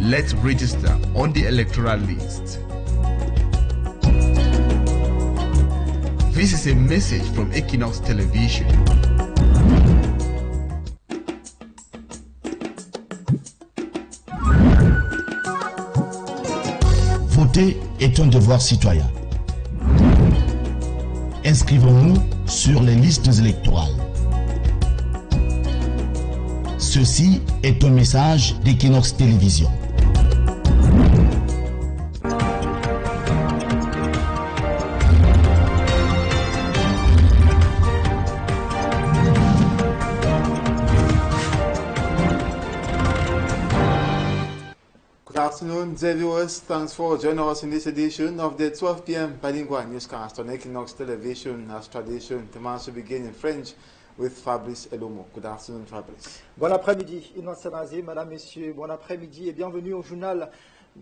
let's register on the electoral list. This is a message from Quinoxe Television. Voter est un devoir citoyen. Inscrivons-nous sur les listes électorales. Ceci est un message de Quinoxe Télévision. Good afternoon, dear viewers. Thanks for joining us in this edition of the 12 p.m. bilingual newscast on Quinoxe Television. As tradition, the mass will begin in French with Fabrice Elomo. Good afternoon, Fabrice. Bon après-midi, Madame, Messieurs, bon après-midi et bienvenue au journal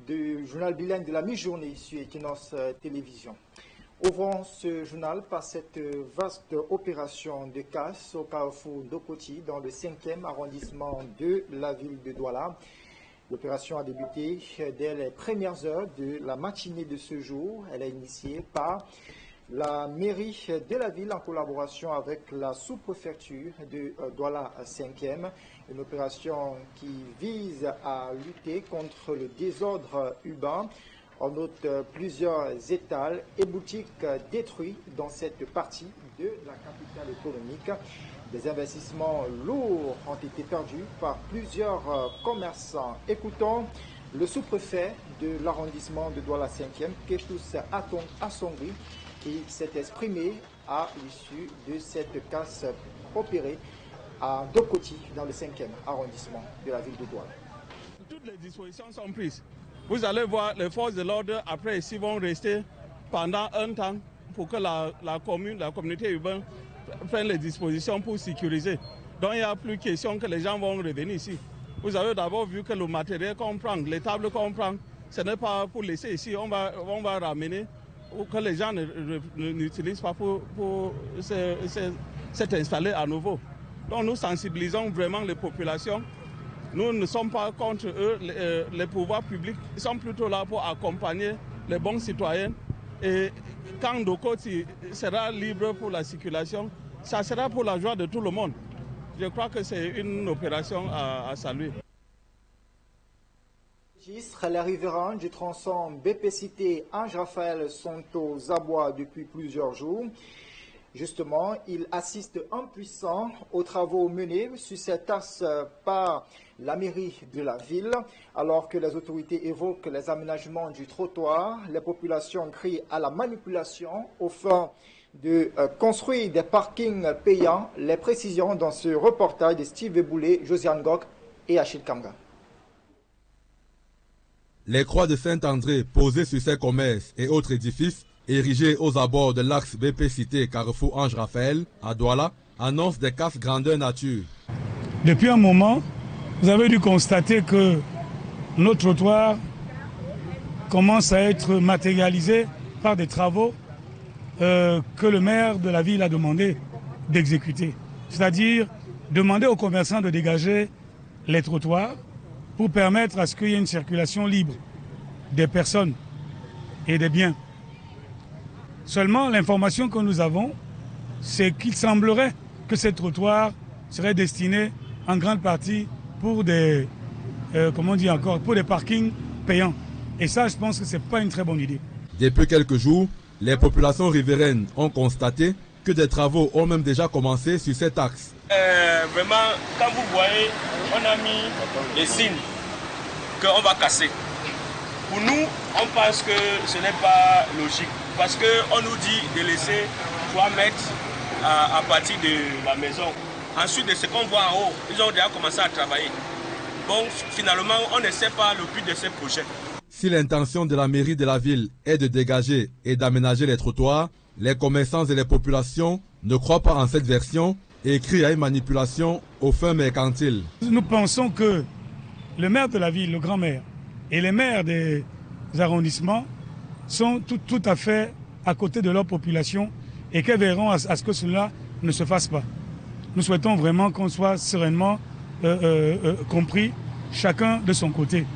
bilingue de la mi-journée sur Quinoxe Télévision. Ouvrons ce journal par cette vaste opération de casse au carrefour d'Okoti dans le 5e arrondissement de la ville de Douala. L'opération a débuté dès les premières heures de la matinée de ce jour. Elle est initiée par la mairie de la ville en collaboration avec la sous-préfecture de Douala 5e. Une opération qui vise à lutter contre le désordre urbain. On note plusieurs étals et boutiques détruits dans cette partie de la capitale économique. Des investissements lourds ont été perdus par plusieurs commerçants. Écoutons le sous-préfet de l'arrondissement de Douala 5e, Quinoxe Asongri, qui s'est exprimé à l'issue de cette casse opérée à Dokoti, dans le 5e arrondissement de la ville de Douala. Toutes les dispositions sont prises. Vous allez voir, les forces de l'ordre, après ici, vont rester pendant un temps pour que la communauté urbaine prenne les dispositions pour sécuriser. Donc il n'y a plus question que les gens vont revenir ici. Vous avez d'abord vu que le matériel qu'on prend, les tables qu'on prend, ce n'est pas pour laisser ici. On va ramener pour que les gens n'utilisent pas pour s'être installés à nouveau. Donc nous sensibilisons vraiment les populations. Nous ne sommes pas contre eux, les pouvoirs publics. Ils sont plutôt là pour accompagner les bons citoyens. Et quand Dokoti sera libre pour la circulation, ça sera pour la joie de tout le monde. Je crois que c'est une opération à saluer. Les riverains du tronçon BP-Cité Ange-Raphaël sont aux abois depuis plusieurs jours. Justement, ils assistent impuissants aux travaux menés sur cet axe par la mairie de la ville. Alors que les autorités évoquent les aménagements du trottoir, les populations crient à la manipulation au fin de construire des parkings payants. Les précisions dans ce reportage de Steve Eboulé, Josiane Gok et Achille Kamga. Les croix de Saint-André posées sur ces commerces et autres édifices érigés aux abords de l'axe BP-Cité Carrefour Ange-Raphaël à Douala annoncent des casses grandeur nature. Depuis un moment, vous avez dû constater que nos trottoirs commencent à être matérialisés par des travaux que le maire de la ville a demandé d'exécuter. C'est-à-dire demander aux commerçants de dégager les trottoirs pour permettre à ce qu'il y ait une circulation libre des personnes et des biens. Seulement, l'information que nous avons, c'est qu'il semblerait que ces trottoirs seraient destinés en grande partie pour des, pour des parkings payants. Et ça, je pense que ce n'est pas une très bonne idée. Depuis quelques jours, les populations riveraines ont constaté que des travaux ont même déjà commencé sur cet axe. Vraiment, quand vous voyez, on a mis les signes qu'on va casser. Pour nous, on pense que ce n'est pas logique. Parce qu'on nous dit de laisser 3 mètres à partir de la maison. Ensuite de ce qu'on voit en haut, ils ont déjà commencé à travailler. Bon, finalement, on ne sait pas le but de ce projet. Si l'intention de la mairie de la ville est de dégager et d'aménager les trottoirs, les commerçants et les populations ne croient pas en cette version et crient à une manipulation aux fins mercantiles. Nous pensons que le maire de la ville, le grand-maire, et les maires des arrondissements sont tout à fait à côté de leur population et qu'elles verront à ce que cela ne se fasse pas. Nous souhaitons vraiment qu'on soit sereinement compris, chacun de son côté.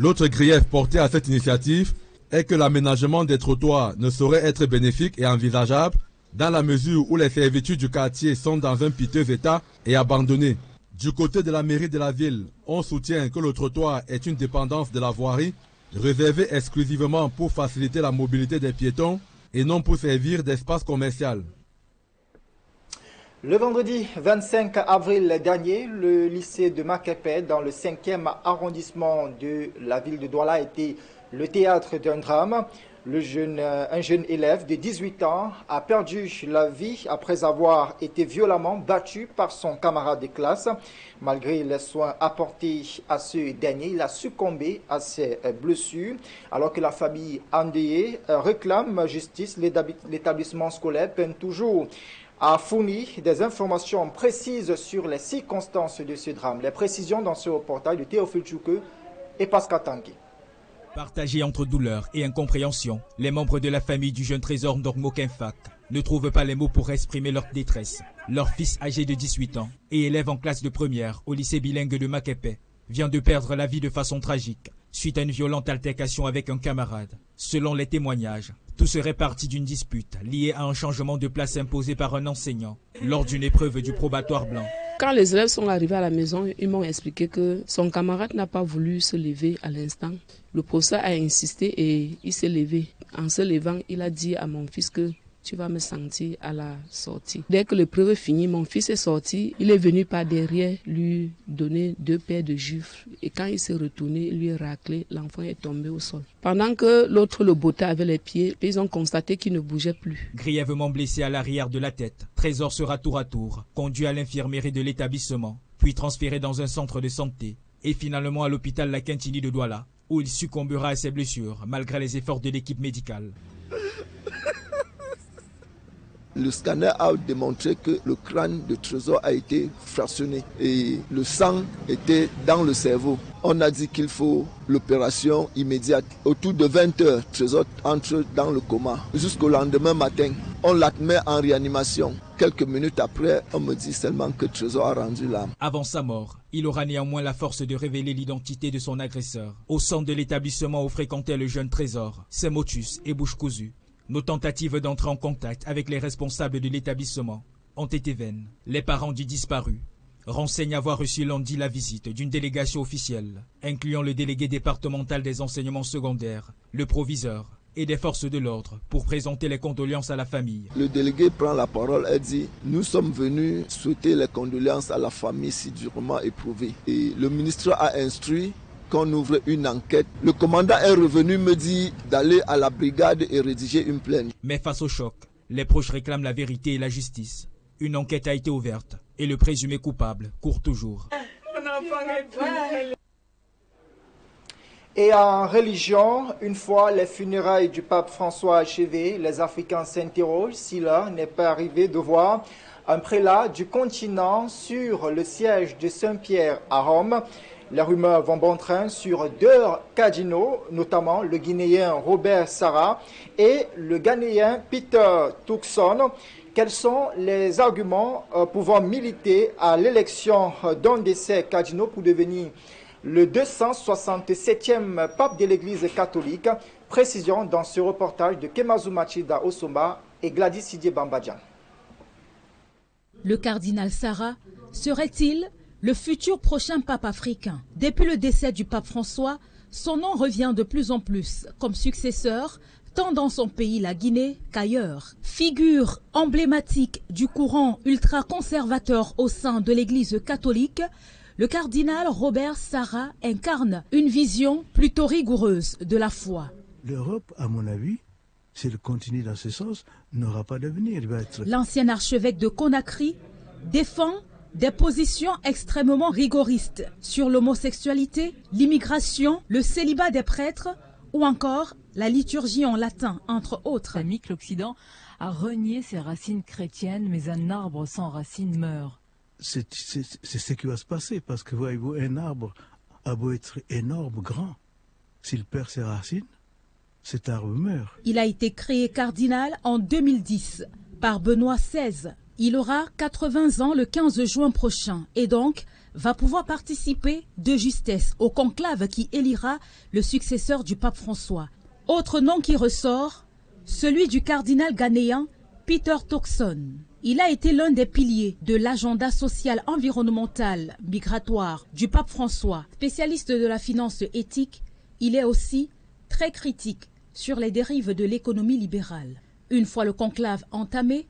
L'autre grief porté à cette initiative est que l'aménagement des trottoirs ne saurait être bénéfique et envisageable dans la mesure où les servitudes du quartier sont dans un piteux état et abandonnées. Du côté de la mairie de la ville, on soutient que le trottoir est une dépendance de la voirie, réservée exclusivement pour faciliter la mobilité des piétons et non pour servir d'espace commercial. Le vendredi 25 avril dernier, le lycée de Maképé, dans le 5e arrondissement de la ville de Douala, a été le théâtre d'un drame. Un jeune élève de 18 ans a perdu la vie après avoir été violemment battu par son camarade de classe. Malgré les soins apportés à ce dernier, il a succombé à ses blessures. Alors que la famille endeuillée réclame justice, l'établissement scolaire peine toujours à fournir des informations précises sur les circonstances de ce drame. Les précisions dans ce reportage de Théophile Tchouke et Pascal Tanguy. Partagés entre douleur et incompréhension, les membres de la famille du jeune trésor Ndormokenfak ne trouvent pas les mots pour exprimer leur détresse. Leur fils âgé de 18 ans et élève en classe de première au lycée bilingue de Maképé vient de perdre la vie de façon tragique suite à une violente altercation avec un camarade. Selon les témoignages, tout serait parti d'une dispute liée à un changement de place imposé par un enseignant lors d'une épreuve du probatoire blanc. Quand les élèves sont arrivés à la maison, ils m'ont expliqué que son camarade n'a pas voulu se lever à l'instant. Le professeur a insisté et il s'est levé. En se levant, il a dit à mon fils que tu vas me sentir à la sortie. Dès que l'épreuve est finie, mon fils est sorti. Il est venu par derrière lui donner 2 paires de gifles. Et quand il s'est retourné, il lui a raclé. L'enfant est tombé au sol. Pendant que l'autre le bottait avec les pieds, ils ont constaté qu'il ne bougeait plus. Grièvement blessé à l'arrière de la tête, Trésor sera tour à tour conduit à l'infirmerie de l'établissement, puis transféré dans un centre de santé et finalement à l'hôpital La Quintini de Douala, où il succombera à ses blessures malgré les efforts de l'équipe médicale. Le scanner a démontré que le crâne de Trésor a été fractionné et le sang était dans le cerveau. On a dit qu'il faut l'opération immédiate. Autour de 20 heures, Trésor entre dans le coma. Jusqu'au lendemain matin, on l'admet en réanimation. Quelques minutes après, on me dit seulement que Trésor a rendu l'âme. Avant sa mort, il aura néanmoins la force de révéler l'identité de son agresseur. Au centre de l'établissement où fréquentait le jeune Trésor, ses motus et bouche cousue. Nos tentatives d'entrer en contact avec les responsables de l'établissement ont été vaines. Les parents du disparu renseignent avoir reçu lundi la visite d'une délégation officielle, incluant le délégué départemental des enseignements secondaires, le proviseur et des forces de l'ordre pour présenter les condoléances à la famille. Le délégué prend la parole et dit « Nous sommes venus souhaiter les condoléances à la famille si durement éprouvée. » Et le ministre a instruit qu'on ouvre une enquête. Le commandant est revenu me dire d'aller à la brigade et rédiger une plainte. Mais face au choc, les proches réclament la vérité et la justice. Une enquête a été ouverte et le présumé coupable court toujours. Et en religion, une fois les funérailles du pape François achevées, les Africains s'interrogent si l'heure n'est pas arrivée de voir un prélat du continent sur le siège de Saint-Pierre à Rome. Les rumeurs vont bon train sur 2 cardinaux, notamment le Guinéen Robert Sarah et le Ghanéen Peter Turkson. Quels sont les arguments pouvant militer à l'élection d'un de ces cardinaux pour devenir le 267e pape de l'Église catholique? Précision dans ce reportage de Kemazu Machida Osomba et Gladys Sidier Bambadjan. Le cardinal Sarah serait-il le futur prochain pape africain? Depuis le décès du pape François, son nom revient de plus en plus comme successeur, tant dans son pays, la Guinée, qu'ailleurs. Figure emblématique du courant ultra-conservateur au sein de l'Église catholique, le cardinal Robert Sarah incarne une vision plutôt rigoureuse de la foi. L'Europe, à mon avis, si elle continue dans ce sens, n'aura pas d'avenir. L'ancien archevêque de Conakry défend des positions extrêmement rigoristes sur l'homosexualité, l'immigration, le célibat des prêtres ou encore la liturgie en latin, entre autres. L'Occident a renié ses racines chrétiennes, mais un arbre sans racines meurt. C'est ce qui va se passer, parce que voyez-vous, un arbre a beau être énorme, grand, s'il perd ses racines, cet arbre meurt. Il a été créé cardinal en 2010 par Benoît XVI. Il aura 80 ans le 15 juin prochain et donc va pouvoir participer de justesse au conclave qui élira le successeur du pape François. Autre nom qui ressort, celui du cardinal ghanéen Peter Turkson. Il a été l'un des piliers de l'agenda social, environnemental, migratoire du pape François. Spécialiste de la finance éthique, il est aussi très critique sur les dérives de l'économie libérale. Une fois le conclave entamé,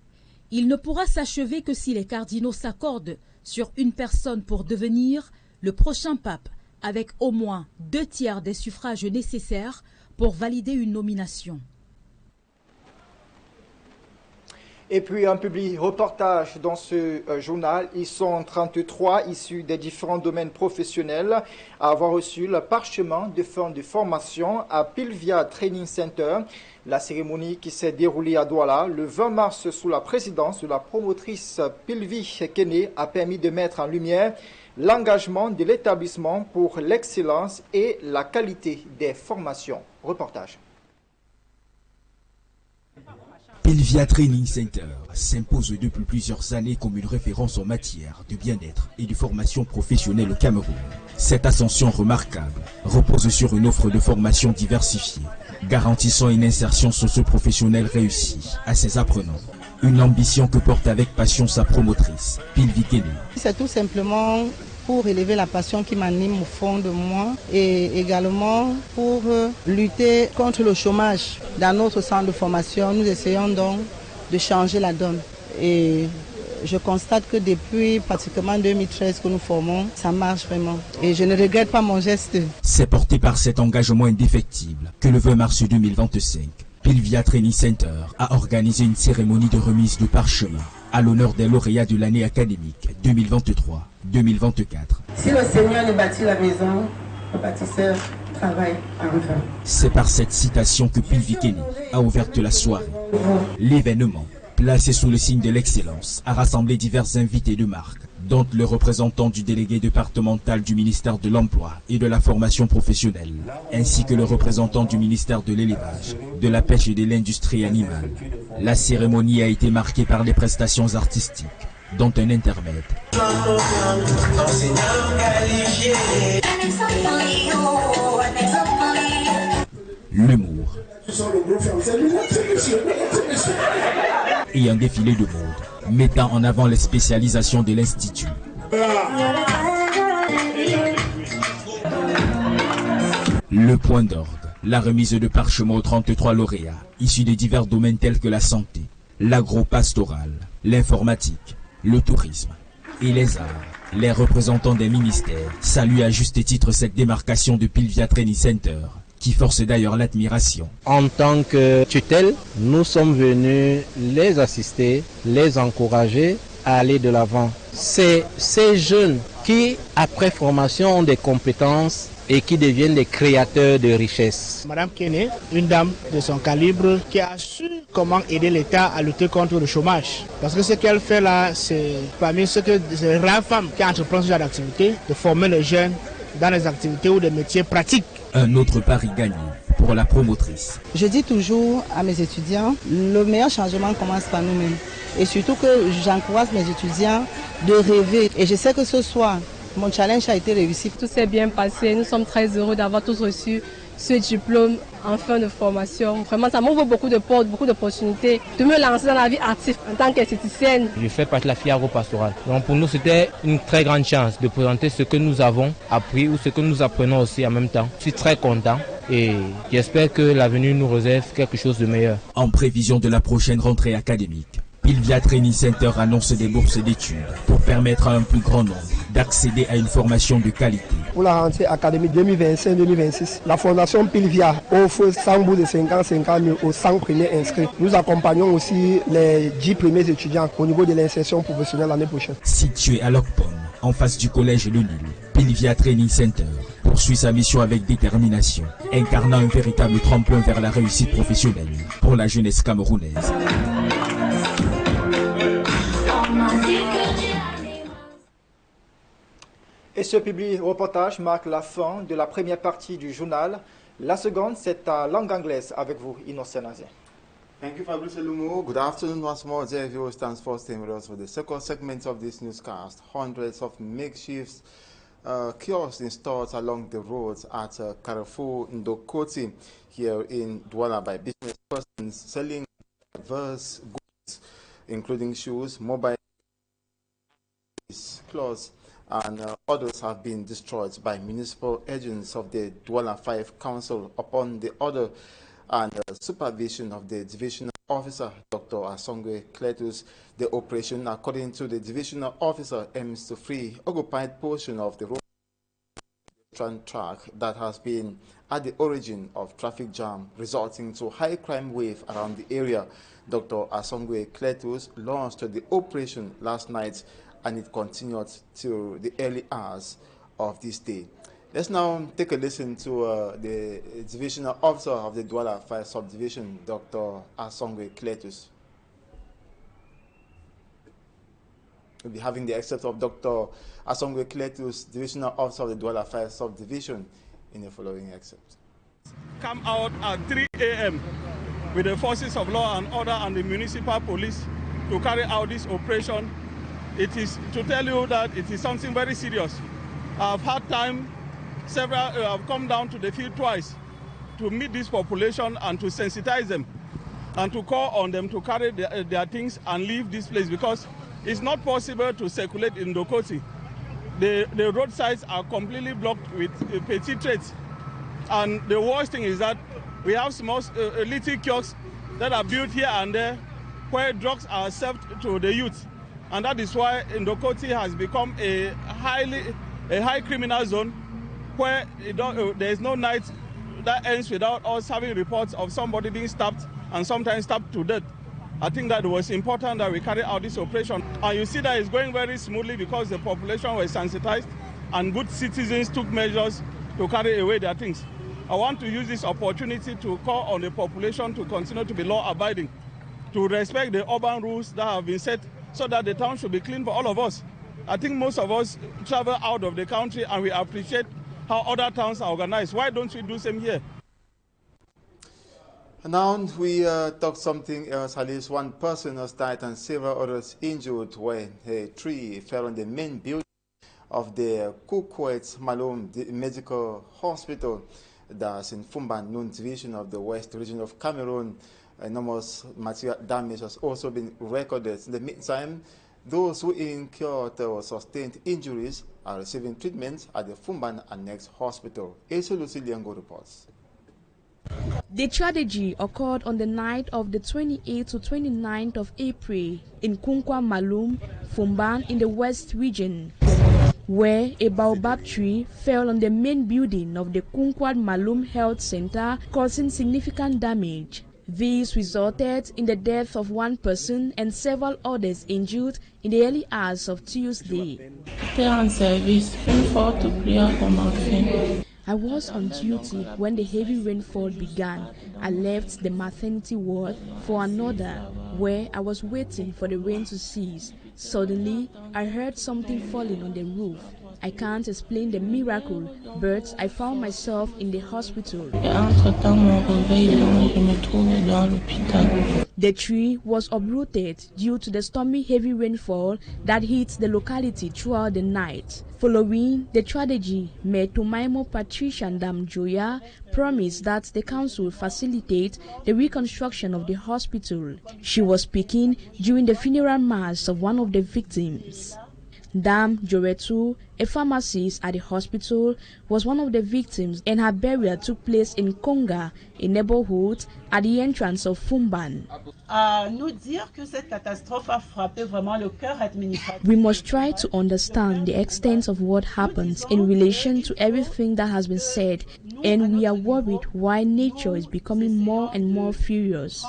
il ne pourra s'achever que si les cardinaux s'accordent sur une personne pour devenir le prochain pape, avec au moins 2/3 des suffrages nécessaires pour valider une nomination. Et puis un public reportage dans ce journal. Ils sont 33 issus des différents domaines professionnels à avoir reçu le parchemin de fin de formation à Pilvia Training Center. La cérémonie qui s'est déroulée à Douala le 20 mars sous la présidence de la promotrice Pilvi Kene a permis de mettre en lumière l'engagement de l'établissement pour l'excellence et la qualité des formations. Reportage. Pilvia Training Center s'impose depuis plusieurs années comme une référence en matière de bien-être et de formation professionnelle au Cameroun. Cette ascension remarquable repose sur une offre de formation diversifiée, garantissant une insertion socio-professionnelle réussie à ses apprenants. Une ambition que porte avec passion sa promotrice, Pilvi Kene. C'est tout simplement pour élever la passion qui m'anime au fond de moi et également pour lutter contre le chômage. Dans notre centre de formation, nous essayons donc de changer la donne. Et je constate que depuis pratiquement 2013 que nous formons, ça marche vraiment. Et je ne regrette pas mon geste. C'est porté par cet engagement indéfectible que le 20 mars 2025, Pilvia Training Center a organisé une cérémonie de remise de parchemin à l'honneur des lauréats de l'année académique 2023-2024. Si le Seigneur ne bâtit la maison, le bâtisseur travaille en vain. C'est par cette citation que Pilvi Kene a ouvert la soirée. L'événement, placé sous le signe de l'excellence, a rassemblé divers invités de marque, dont le représentant du délégué départemental du ministère de l'Emploi et de la formation professionnelle, ainsi que le représentant du ministère de l'Élevage, de la pêche et de l'industrie animale. La cérémonie a été marquée par les prestations artistiques, dont un intermède. L'humour. Et un défilé de mode, mettant en avant les spécialisations de l'Institut. Le point d'orgue, la remise de parchemin aux 33 lauréats, issus de divers domaines tels que la santé, l'agro-pastoral, l'informatique, le tourisme et les arts. Les représentants des ministères saluent à juste titre cette démarcation de Pilvia Training Center, qui force d'ailleurs l'admiration. En tant que tutelle, nous sommes venus les assister, les encourager à aller de l'avant. C'est ces jeunes qui, après formation, ont des compétences et qui deviennent des créateurs de richesses. Madame Kene, une dame de son calibre qui a su comment aider l'État à lutter contre le chômage. Parce que ce qu'elle fait là, c'est parmi ce que ces rares femmes qui entreprennent ce genre d'activité, de former les jeunes dans des activités ou des métiers pratiques. Un autre pari gagné pour la promotrice. Je dis toujours à mes étudiants, le meilleur changement commence par nous-mêmes. Et surtout que j'encourage mes étudiants de rêver. Et je sais que ce soir, mon challenge a été réussi. Tout s'est bien passé. Nous sommes très heureux d'avoir tous reçu ce diplôme en fin de formation. Vraiment, ça m'ouvre beaucoup de portes, beaucoup d'opportunités de me lancer dans la vie active en tant qu'esthéticienne. Je fais partie de la filière agro-pastorale. Donc pour nous, c'était une très grande chance de présenter ce que nous avons appris ou ce que nous apprenons aussi en même temps. Je suis très content et j'espère que l'avenir nous réserve quelque chose de meilleur. En prévision de la prochaine rentrée académique, Pilvia Training Center annonce des bourses d'études pour permettre à un plus grand nombre d'accéder à une formation de qualité. Pour la rentrée académique 2025-2026, la fondation Pilvia offre 100 bourses de 50 000 aux 100 premiers inscrits. Nous accompagnons aussi les 10 premiers étudiants au niveau de l'insertion professionnelle l'année prochaine. Situé à Lokpon, en face du collège Le Nil, Pilvia Training Center poursuit sa mission avec détermination, incarnant un véritable tremplin vers la réussite professionnelle pour la jeunesse camerounaise. Et ce public reportage marque la fin de la première partie du journal. La seconde, c'est à langue anglaise avec vous, Innocent Nazé. Thank you, Fabrice Lumo. Good afternoon once more. JVO stands for staying with us for the second segment of this newscast. Hundreds of makeshift kiosks installed along the roads at Carrefour Ndokoti here in Douala by business persons selling diverse goods, including shoes, mobile clothes, and others have been destroyed by municipal agents of the Douala 5 Council upon the order and supervision of the divisional officer, Dr. Asongwe Cletus. The operation, according to the divisional officer, aims to free occupied portion of the road track that has been at the origin of traffic jam, resulting to high crime wave around the area. Dr. Asongwe Cletus launched the operation last night, and it continued till the early hours of this day. Let's now take a listen to the divisional officer of the Douala 5 subdivision, Dr. Asongwe Cletus. We'll be having the excerpt of Dr. Asongwe Cletus, divisional officer of the Douala 5 subdivision, in the following excerpt. Come out at 3 a.m. with the forces of law and order and the municipal police to carry out this operation. It is to tell you that it is something very serious. I've had time. Several have come down to the field twice to meet this population and to sensitize them and to call on them to carry their things and leave this place, because it's not possible to circulate in Ndokoti. The roadsides are completely blocked with petty trades. And the worst thing is that we have small little kiosks that are built here and there where drugs are served to the youth. And that is why Ndokoti has become a high criminal zone, where there is no night that ends without us having reports of somebody being stabbed and sometimes stabbed to death. I think that it was important that we carry out this operation. And you see that it's going very smoothly because the population was sensitized and good citizens took measures to carry away their things. I want to use this opportunity to call on the population to continue to be law-abiding, to respect the urban rules that have been set so that the town should be clean for all of us. I think most of us travel out of the country and we appreciate how other towns are organized. Why don't we do the same here? Now we talk something else. At least one person has died and several others injured when a tree fell on the main building of the Quinoxe Malum Medical Hospital. That's in Foumban, Nous division of the West region of Cameroon. Enormous material damage has also been recorded. In the meantime, those who incurred or sustained injuries are receiving treatment at the Foumban Annex Hospital. Asa Lucy Liango reports. The tragedy occurred on the night of the 28th to 29th of April in Quinoxe Malum, Foumban in the West region, where a baobab tree fell on the main building of the Quinoxe Malum Health Center, causing significant damage. This resulted in the death of one person and several others injured in the early hours of Tuesday. I was on duty when the heavy rainfall began. I left the maternity ward for another, where I was waiting for the rain to cease. Suddenly, I heard something falling on the roof. I can't explain the miracle, but I found myself in the hospital. The tree was uprooted due to the stormy heavy rainfall that hit the locality throughout the night. Following the tragedy, Mayor Tumaimo Patricia Ndamjoya promised that the council will facilitate the reconstruction of the hospital. She was speaking during the funeral mass of one of the victims. Dam Joretu, a pharmacist at the hospital, was one of the victims, and her burial took place in Konga, a neighborhood at the entrance of Foumban. We must try to understand the extent of what happened in relation to everything that has been said, and we are worried why nature is becoming more and more furious.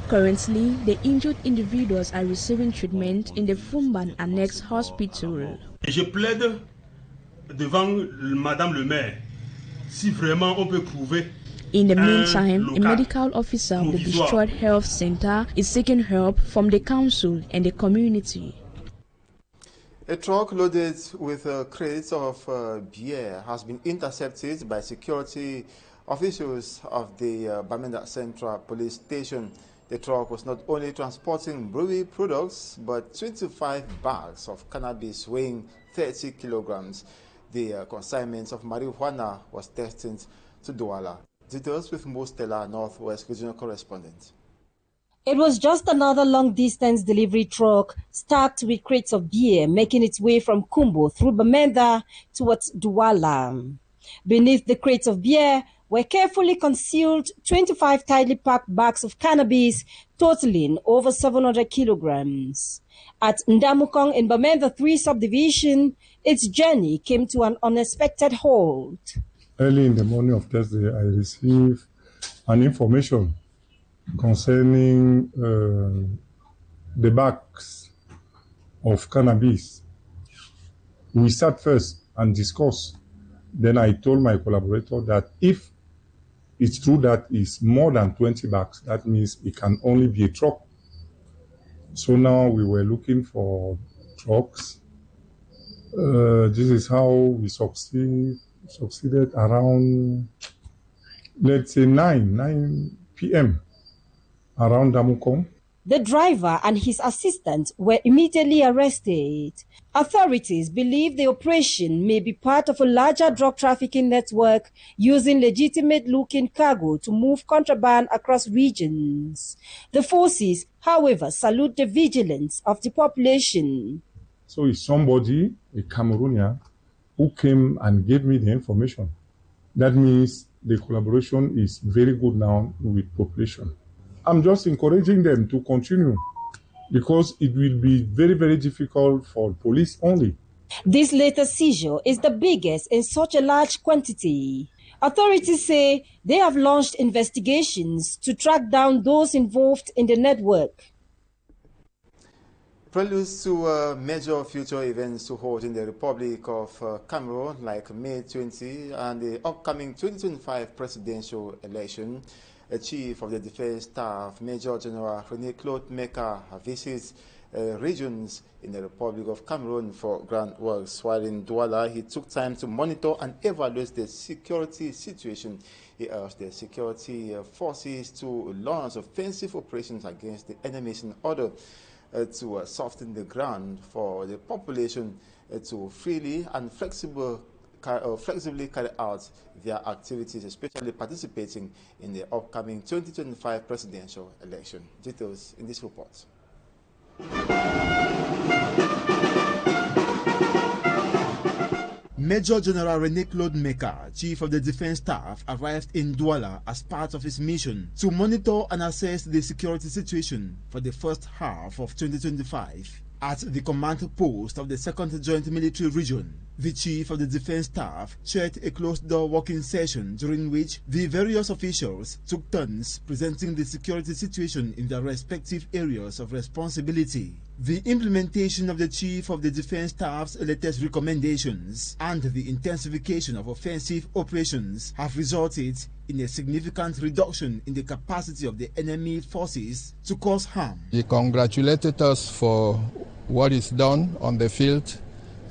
Currently, the injured individuals are receiving treatment in the Foumban Annex Hospital. Je plaide devant Madame le Maire, si vraiment on peut prouver. In the meantime, a medical officer of the destroyed health center is seeking help from the council and the community. A truck loaded with crates of beer has been intercepted by security officials of the Bamenda Central Police Station. The truck was not only transporting brewery products, but 25 bags of cannabis weighing 30 kilograms. The consignment of marijuana was destined to Douala. Details with Mostella, Northwest Regional Correspondent. It was just another long-distance delivery truck stacked with crates of beer making its way from Kumbo through Bamenda towards Douala. Beneath the crates of beer were carefully concealed 25 tightly packed bags of cannabis totaling over 700 kilograms. At Ndamukong in Bamenda 3 subdivision, its journey came to an unexpected halt. Early in the morning of Thursday, I received an information concerning the bags of cannabis. We sat first and discussed. Then I told my collaborator that if it's true that it's more than 20 bags, that means it can only be a truck. So now we were looking for trucks. This is how we succeeded around, let's say 9 p.m. around Damukong. The driver and his assistant were immediately arrested. Authorities believe the operation may be part of a larger drug trafficking network using legitimate-looking cargo to move contraband across regions. The forces, however, salute the vigilance of the population. So it's somebody, a Cameroonian, who came and gave me the information. That means the collaboration is very good now with population. I'm just encouraging them to continue because it will be very, very difficult for police only. This latest seizure is the biggest in such a large quantity. Authorities say they have launched investigations to track down those involved in the network. Preludes to major future events to hold in the Republic of Cameroon, like May 20 and the upcoming 2025 presidential election. Chief of the Defense Staff, Major General René-Claude Meka, visits regions in the Republic of Cameroon for grand works. While in Douala, he took time to monitor and evaluate the security situation. He urged the security forces to launch offensive operations against the enemies in order to soften the ground for the population to freely and flexibly carry out their activities, especially participating in the upcoming 2025 presidential election. Details in this report. Major General René-Claude Meka, Chief of the Defense Staff, arrived in Douala as part of his mission to monitor and assess the security situation for the first half of 2025. At the command post of the 2nd Joint Military Region, the Chief of the Defense Staff chaired a closed-door working session during which the various officials took turns presenting the security situation in their respective areas of responsibility. The implementation of the Chief of the Defense Staff's latest recommendations and the intensification of offensive operations have resulted in a significant reduction in the capacity of the enemy forces to cause harm. He congratulated us for what is done on the field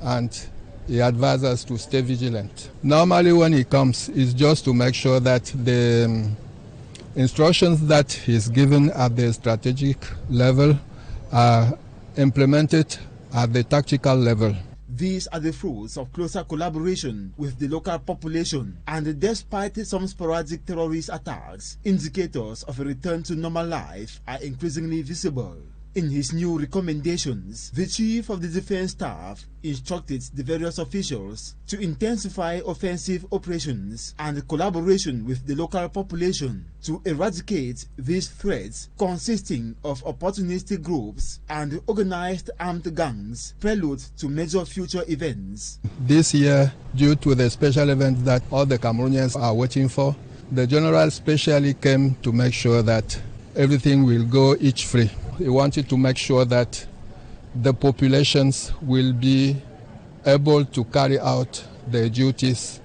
and he advised us to stay vigilant. Normally when he comes, it's just to make sure that the instructions that he's given at the strategic level are implemented at the tactical level. These are the fruits of closer collaboration with the local population, and despite some sporadic terrorist attacks, indicators of a return to normal life are increasingly visible. In his new recommendations, the Chief of the Defense Staff instructed the various officials to intensify offensive operations and collaboration with the local population to eradicate these threats consisting of opportunistic groups and organized armed gangs, prelude to major future events. This year, due to the special event that all the Cameroonians are waiting for, the General specially came to make sure that everything will go itch-free. He wanted to make sure that the populations will be able to carry out their duties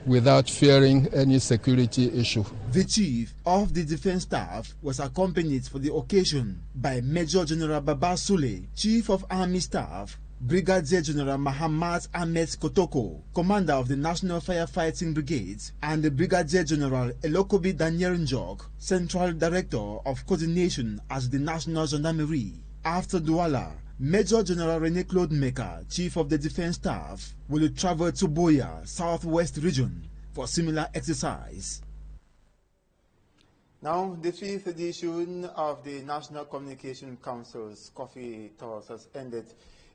without fearing any security issue. The Chief of the Defense Staff was accompanied for the occasion by Major General Baba Sule, Chief of Army Staff, Brigadier General Mahamat Ahmed Kotoko, commander of the National Firefighting Brigade, and the Brigadier General Elokobi Daniel Njok, Central Director of Coordination at the National Gendarmerie. After Douala, Major General René Claude Meka, Chief of the Defense Staff, will travel to Boya, Southwest Region, for similar exercise. Now, the 5th edition of the National Communication Council's Coffee Talks has ended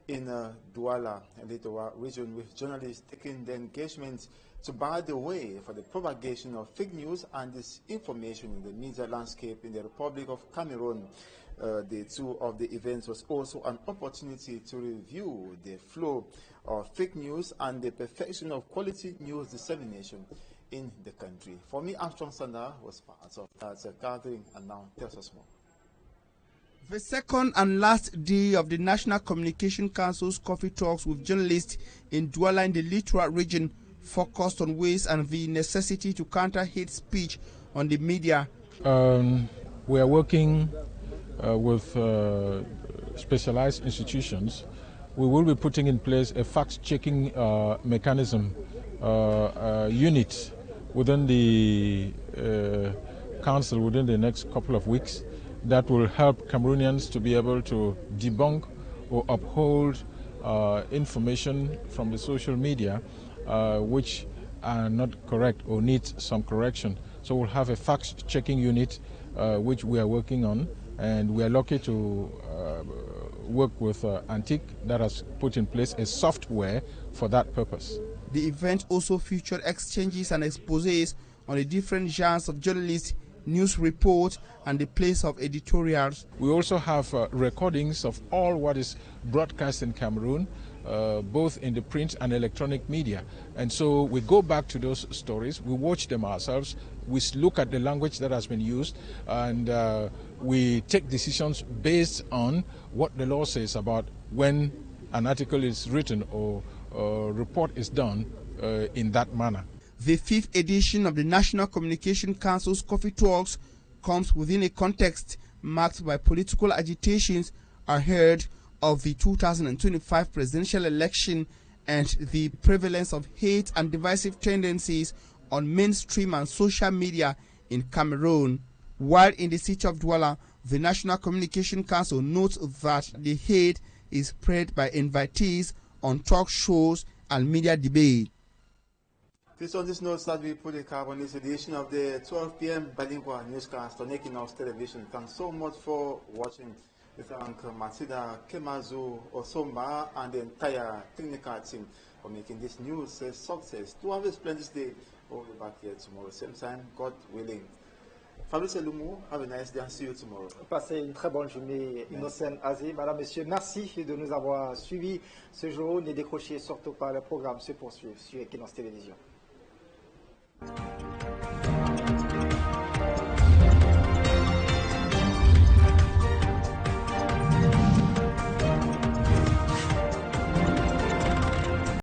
in Douala, a Litowa region, with journalists taking the engagement to bar the way for the propagation of fake news and disinformation in the media landscape in the Republic of Cameroon. The two of the events was also an opportunity to review the flow of fake news and the perfection of quality news dissemination in the country. For me, Armstrong Sander was part of that gathering, and now tells us more. The second and last day of the National Communication Council's Coffee Talks with journalists in Douala in the Littoral region focused on ways and the necessity to counter hate speech on the media. We are working with specialized institutions. We will be putting in place a fact-checking mechanism unit within the council within the next couple of weeks that will help Cameroonians to be able to debunk or uphold information from the social media which are not correct or need some correction. So we'll have a fact-checking unit which we are working on, and we are lucky to work with Antique that has put in place a software for that purpose. The event also featured exchanges and exposés on the different genres of journalists, news reports, and the place of editorials. We also have recordings of all what is broadcast in Cameroon, both in the print and electronic media. And so we go back to those stories, we watch them ourselves, we look at the language that has been used, and we take decisions based on what the law says about when an article is written or a report is done in that manner. The 5th edition of the National Communication Council's Coffee Talks comes within a context marked by political agitations ahead of the 2025 presidential election and the prevalence of hate and divisive tendencies on mainstream and social media in Cameroon. While in the city of Douala, the National Communication Council notes that the hate is spread by invitees on talk shows and media debate. This on this note that we put a cap on this edition of the 12 p.m. bilingual newscast on Quinoxe television. Thanks so much for watching. We thank Masida Kemazu Osomba and the entire technical team for making this news a success. To have a splendid day. We'll be back here tomorrow, same time, God willing. Fabrice Lumo, have a nice day and see you tomorrow. Passez une très bonne journée, Innocent Azé. Madame, Monsieur, merci de nous avoir suivis ce jour. Ne décrochez surtout pas, le programme se poursuit sur Quinoxe Télévision.